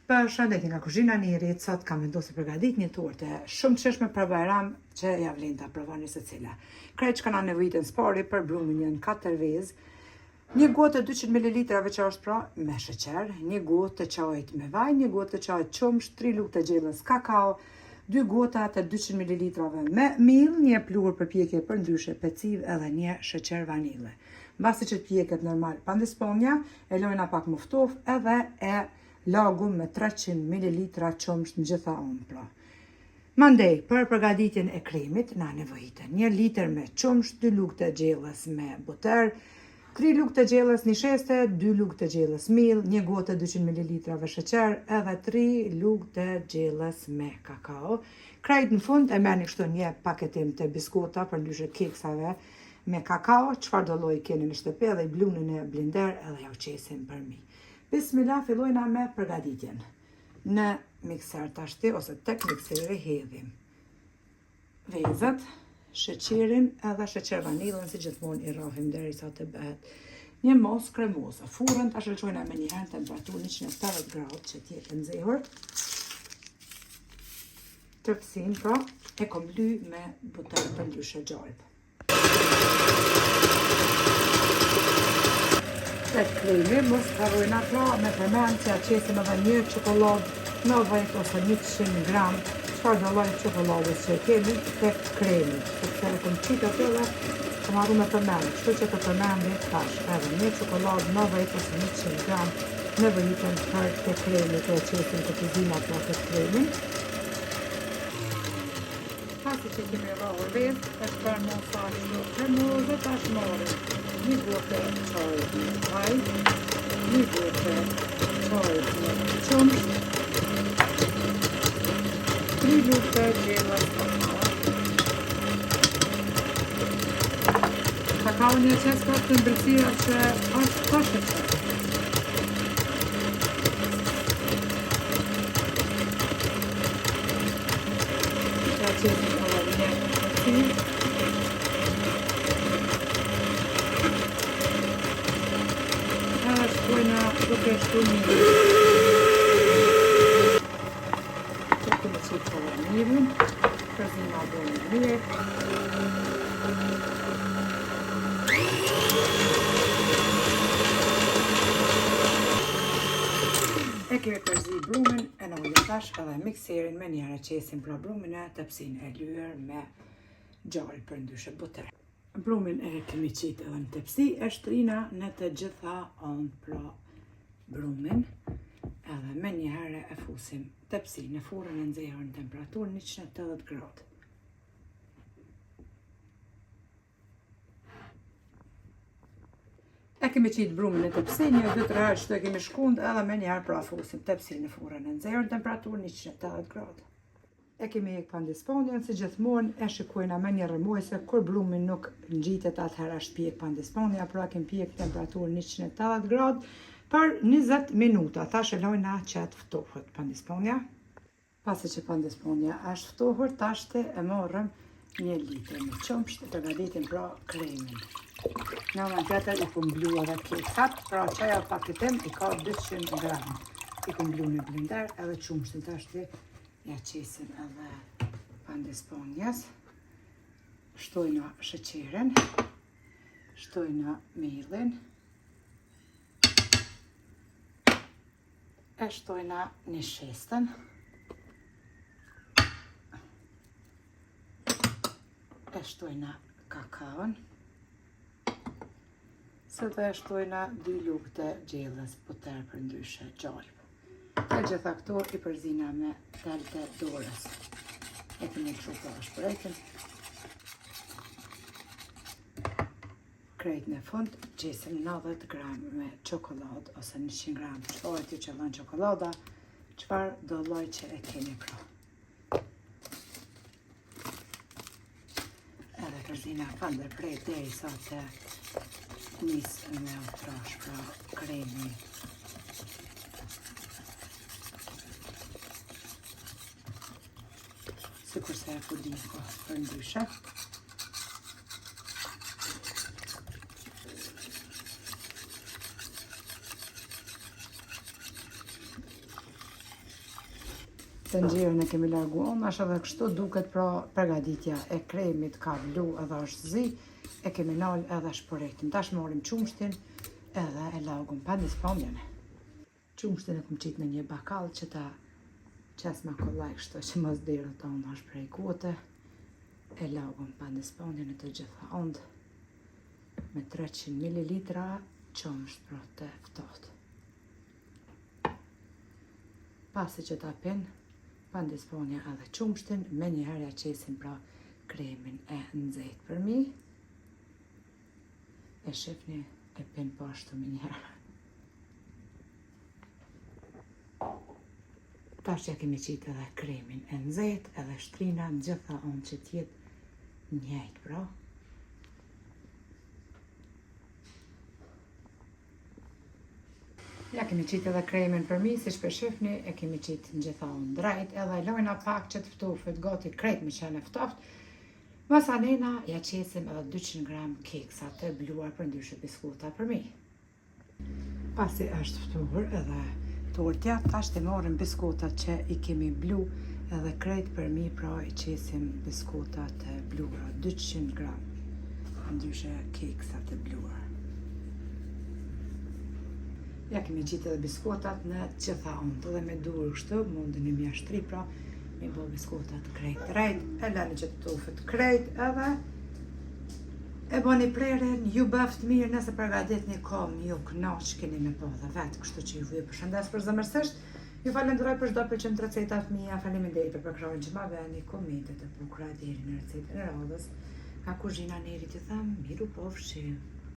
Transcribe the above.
Përshëndetje nga kuzhina Nirit, sot kam vendosur përgatit një torte shumë të sheshme për Bajram që ja vlen ta provoni secila. Krejt që kanë nevojitën spori për brumin janë 4 vezë, një gotë 200 ml që është pra me sheqer, një gotë të çajit me vaj, një gotë të çajit qumsh, 3 lugë të gjellës kakao, 2 gota të 200 ml me miell, një pluhur përpjekje për ndryshe peciv edhe një sheqer vanile. Mbasi që të pjeket normal pandisponja, e lojna pak më ftoftë edhe e lagu me 300 ml qumsh në gjitha ompla. Mandej, për përgatitjen e kremit, na nevojitën 1 litër me qumsh, 2 lugë të gjellës me buter, 3 lugë të gjellës një sheste, 2 lugë të gjellës miell, 1 gotë 200 ml sheqer, edhe 3 lugë të gjellës me kakao. Krejt në fund e merrni kështu një paketim të biskota për ndryshe keksave me kakao, çfarë do lloji keni në shtëpi, edhe i blunin në blender edhe ja u qesim për mi. Bismillah, fillojna me përgatitjen. Në mikser tashti ose tek mikseri hedhim vezët, sheqerin edhe sheqer vanilën, si gjithmonë i rrahim derisa të bëhet një mos kremoze. Furrën ta shëlqojna me një herë temperaturë 180 gradë që të jetë nxehur. Tërpsin pra e kom bly me buter për ndryshe gjalp. Tek kremi, mos harrojna pra me përmend që ja qesim edhe një çokoladë 90 ose 100 gram, çfarë do lloj çokoladës që kemi tek kremi, sepse e kom qitë atyre, kam harruar me përmend, kështu që të përmendi tash edhe një çokoladë 90 ose 100 gram nevojitën për tek kremi të qesim të kuzhina pra tek kremin. Pasi që kemi rrahur vezë, është për mos ashtu kremoze, tash marrim 1 gotë çaj me vaj, 1 gotë çaj me qumsh, 3 lugë të gjellës kakao. Kakao një qes ka të mbërësia që është ka sheqer. Ja qesim edhe një peciv. Shkojna duke shtu një. Që këmë qitë të vanilën, përzina dojnë mirë. E kemi përzi brumin, e në ujë tash edhe mikserin me njëre qesim pra brumin e tepsin e lyer me gjallë për ndryshe buter. Brumin e kemi qitë edhe në tepsi, e shtrina në të gjitha anë pra brumin, edhe me njëherë e fusim tepsi në furrën e nxehur në temperaturë 180 gradë. E kemi qitë brumin në tepsi, 1-2-3 herë që të kemi shkund, edhe me njëherë pra fusim tepsi në furrën e nxehur në temperaturë 180 gradë. E kemi hek pandisponjen, si gjithmonë e shikojna me një rrëmuese, kur brumi nuk ngjitet atëherë është pjek pandisponja, pra kemi pjek temperaturë 180 gradë për 20 minuta. Tash e lojna që të ftohet pandisponja. Pasi që pandisponja është ftohur, tash e morëm 1 litër me qumsh të përgatitim pra kremin. Në anën tjetër i kom blu edhe keksat, pra çaja paketim i ka 200 gram. I kom blu në blender edhe qumshtin tash ja qesim edhe pandisponjas, shtojna sheqerin, shtojna miellin, e shtojna një shestën, e shtojna kakaon, së dhe e shtojna 2 lugë të gjellës buter për ndryshe gjallë. E gjitha këto i përzina me telte dorës. E kemi kështu pra shprekin. Krejt në fund, qesim 90 gram me çokoladë ose 100 gram. Çfarë ti që lën çokolada, çfarë do lloj që e keni pra. Edhe përzina ka ndërprej derisa të nisë me utrash pra kremi. Sikur se e fudiko për ndryshe. Tenxherën e kemi larguar, ma edhe kështu duket, pra përgatitja e kremit ka blu edhe është zi, e kemi nal edhe shporetin. Tash marrim qumshtin edhe e lagum pa dispomjene. Qumshtin e kom qit në një bakall që ta qes ma kollaj kështu që mos dirë ta unë është prej kote. E lagum pa dispomjene të gjitha ondë me 300 ml qumsht pra të ftohtë. Pasi që ta pin, pandisponja edhe qumshtin, me njëherë ja qesim pra kremin e nxehtë për mi. E shifni e pin pashtu me njëherë. Tash ja kemi qitë edhe kremin e nxehtë edhe shtrina në gjitha onë që tjetë njëjtë pra. Ja kemi qitë edhe kremin për mi, si shpe shifni, e kemi qitë në gjitha unë drejt, edhe lojna pak që të ftofët gati krejt me qenë ftoft. Masanena ja qesim edhe 200 gram keksa të bluar për ndryshe biskuta për mi. Pasi është ftuar edhe tortja, tash të marrim biskutat që i kemi blu edhe krejt për mi, pra i qesim biskutat të bluara, 200 gram, ndryshe keksa të bluar. Ja kemi qitë edhe biskutat në gjitha ondë dhe me durë kështu, mundin e mjashtri pra, mi bo biskutat krejt rejt, e lani që të tufët krejt edhe e boni prerin, ju bëft mirë nëse përgatit një kom, ju knaq keni me po dhe vetë, kështu që ju vujë përshëndes për zëmërsisht, ju falenderoj për çdo pëlqim të recetat mia, faleminderit për përkrahin që ma veni, komentet e pukra deri në recetën e radhës, ka kuzhina neri të them, miru pofshim.